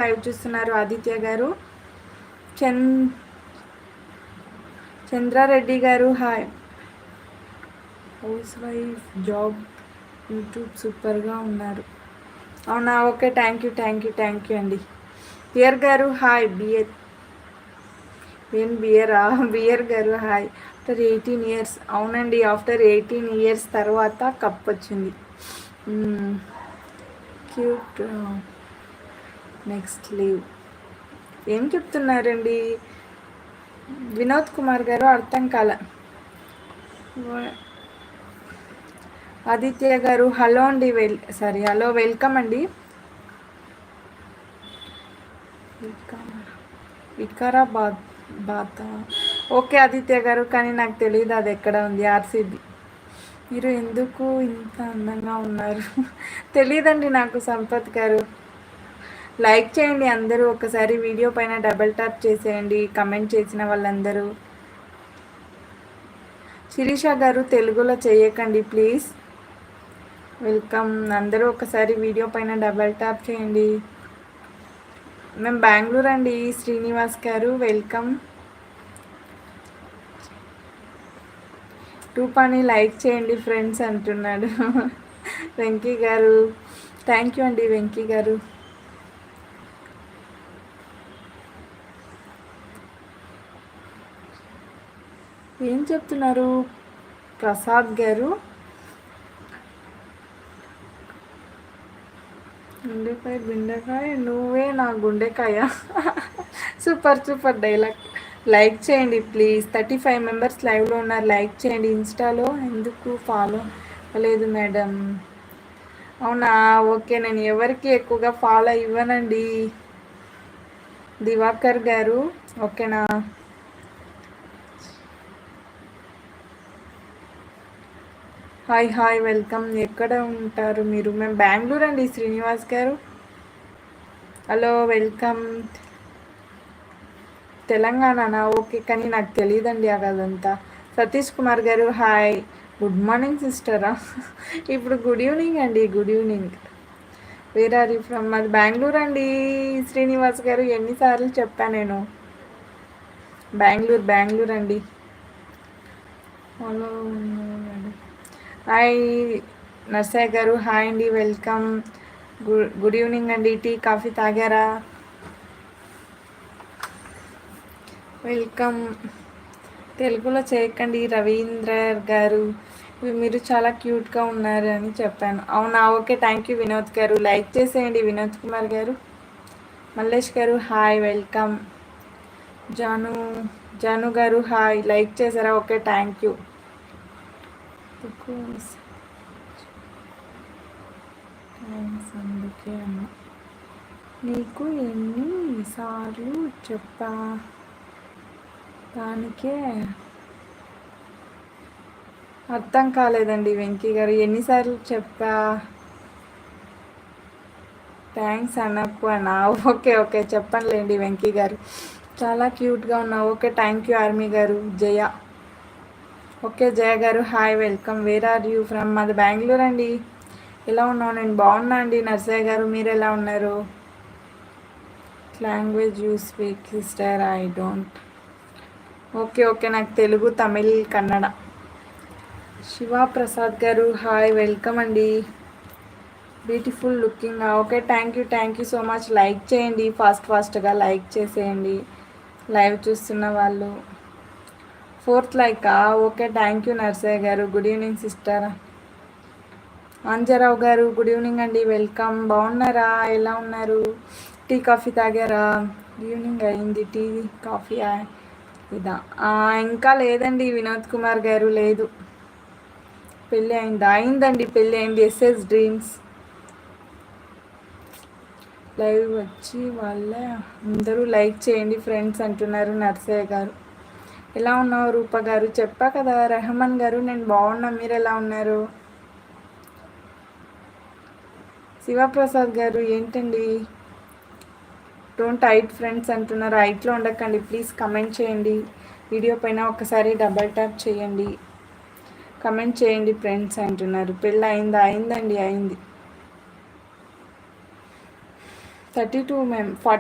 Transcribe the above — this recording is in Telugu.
లైవ్ చూస్తున్నారు ఆదిత్య గారు. చంద్రారెడ్డి గారు hi. House wife job YouTube సూపర్గా ఉన్నారు. అవునా, ఓకే, థ్యాంక్ యూ అండి. బియర్ గారు హాయ్. బియర్ గారు హాయ్. ఆఫ్టర్ 18 years, అవునండి, ఆఫ్టర్ 18 years తర్వాత కప్ వచ్చింది. క్యూట్. నెక్స్ట్ లీవ్ ఏం చెప్తున్నారండి వినోద్ కుమార్ గారు? అర్థం కాల. ఆదిత్య గారు హలో అండి, హలో, వెల్కమ్ అండి. వికారాబాద్. ఓకే ఆదిత్య గారు, కానీ నాకు తెలియదు అది ఎక్కడ ఉంది. ఆర్సీబీ. మీరు ఎందుకు ఇంత అందంగా ఉన్నారు? తెలియదండి నాకు. సంపత్ గారు లైక్ చేయండి అందరూ. ఒకసారి వీడియో పైన డబల్ ట్యాప్ చేసేయండి కమెంట్ చేసిన వాళ్ళందరూ. శిరీష గారు తెలుగులో చేయకండి ప్లీజ్. వెల్కమ్ అందరూ. ఒకసారి వీడియో పైన డబల్ ట్యాప్ చేయండి. మేము బెంగళూరు అండి. శ్రీనివాస్ గారు వెల్కమ్. రూపాని లైక్ చేయండి ఫ్రెండ్స్ అంటున్నాడు. వెంకీ గారు థ్యాంక్ యూ అండి. వెంకీ గారు ఏం చెప్తున్నారు? ప్రసాద్ గారు గుండెకాయ బిండకాయ నువ్వే నా గుండెకాయ. Super dialogue. లైక్ చేయండి ప్లీజ్. 35 మెంబర్స్ లైవ్లో ఉన్నారు. లైక్ చేయండి. ఇన్స్టాలో ఎందుకు ఫాలో అవ్వలేదు మేడం? అవునా, ఓకే, నేను ఎవరికి ఎక్కువగా ఫాలో ఇవ్వనండి. దివాకర్ గారు ఓకేనా? Hi welcome. ఎక్కడ ఉంటారు మీరు? మేము బెంగళూరు అండి. శ్రీనివాస్ గారు హలో వెల్కమ్. తెలంగాణనా? ఓకే, కానీ నాకు తెలియదండి అదంతా. సతీష్ కుమార్ గారు హాయ్. గుడ్ మార్నింగ్ సిస్టరా? ఇప్పుడు గుడ్ ఈవినింగ్ అండి. Good evening. Where are you from? అది బెంగళూరు అండి. శ్రీనివాస్ గారు ఎన్నిసార్లు చెప్పాను నేను? బెంగళూరు అండి. Hello hi. నర్సయ్య గారు హాయ్ అండి, వెల్కమ్. గుడ్ ఈవినింగ్ అండి. టీ కాఫీ తాగారా? వెల్కమ్. తెలుగులో చేయకండి రవీంద్ర గారు. మీరు చాలా క్యూట్గా ఉన్నారు అని చెప్పాను. అవునా, ఓకే, థ్యాంక్ యూ వినోద్ గారు. లైక్ చేసేయండి వినోద్ కుమార్ గారు. మల్లేష్ గారు హాయ్ వెల్కమ్. జాను గారు హాయ్. లైక్ చేశారా? Okay, thank you. అందుకే అన్న నీకు ఎన్నిసార్లు చెప్పా దానికే అర్థం కాలేదండి. వెంకీ గారు ఎన్నిసార్లు చెప్పా? థ్యాంక్స్ అనకు అన్నా. ఓకే చెప్పండిలేండి వెంకీ గారు. చాలా క్యూట్గా ఉన్నావు. ఓకే, థ్యాంక్ యూ ఆర్మీ గారు. జయ ఓకే. జయ గారు hi welcome. Where are you from? మాది బెంగళూరు అండి. ఎలా ఉన్నావు? నేను బాగున్నా అండి. నర్సయ్య గారు మీరు ఎలా ఉన్నారు? Language you speak sister? I don't. Okay, నాకు తెలుగు, తమిళ్, కన్నడ. శివప్రసాద్ గారు హాయ్ వెల్కమ్ అండి. Beautiful looking. Okay, thank you so much. Like చేయండి ఫాస్ట్గా లైక్ చేసేయండి లైవ్ చూస్తున్న వాళ్ళు. 4th లైకా? ఓకే, థ్యాంక్ యూ నర్సయ్య గారు. Good evening sister. అంజరావు గారు గుడ్ ఈవినింగ్ అండి, వెల్కమ్. బాగున్నారా? ఎలా ఉన్నారు? టీ కాఫీ తాగారా? ఈవినింగ్ అయింది. టీ కాఫీ ఇదా? ఇంకా లేదండి వినోద్ కుమార్ గారు. లేదు. పెళ్ళి అయిందండి. పెళ్ళి అయింది. ఎస్ఎస్ డ్రీమ్స్ లైవ్ వచ్చి వాళ్ళే అందరూ లైక్ చేయండి ఫ్రెండ్స్ అంటున్నారు నర్సయ్య గారు. ఎలా ఉన్నావు రూప గారు? చెప్పా కదా. రెహమాన్ గారు నేను బాగున్నా, మీరు ఎలా ఉన్నారు? శివప్రసాద్ గారు ఏంటండి డోంట్ హైట్ ఫ్రెండ్స్ అంటున్నారు. హైట్లో ఉండకండి ప్లీజ్. కమెంట్ చేయండి వీడియో పైన. ఒకసారి డబల్ ట్యాప్ చేయండి, కమెంట్ చేయండి ఫ్రెండ్స్ అంటున్నారు. పెళ్ళి అయిందా? అయిందండి. 32 మేము